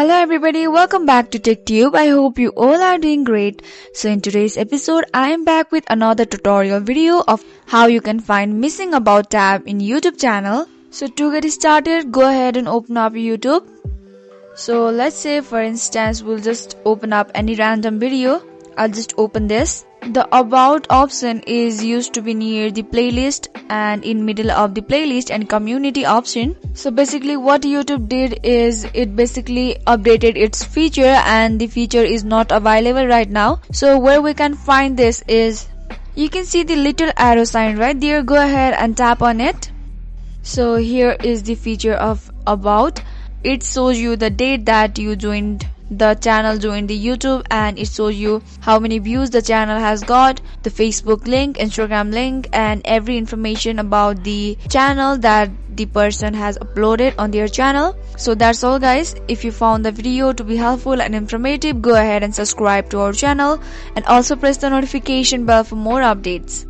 Hello everybody, welcome back to TechTube. I hope you all are doing great. So in today's episode, I am back with another tutorial video of how you can find missing about tab in YouTube channel. So to get started, go ahead and open up YouTube. So let's say for instance, we'll just open up any random video. I'll just open this. The about option is used to be near the playlist and in middle of the playlist and community option. So basically what YouTube did is it basically updated its feature and the feature is not available right now. So where we can find this is, you can see the little arrow sign right there. Go ahead and tap on it. So here is the feature of about. It shows you the date that you joined the channel, joined the YouTube, and it shows you how many views the channel has got, the Facebook link, Instagram link, and every information about the channel that the person has uploaded on their channel. So that's all guys. If you found the video to be helpful and informative, go ahead and subscribe to our channel and also press the notification bell for more updates.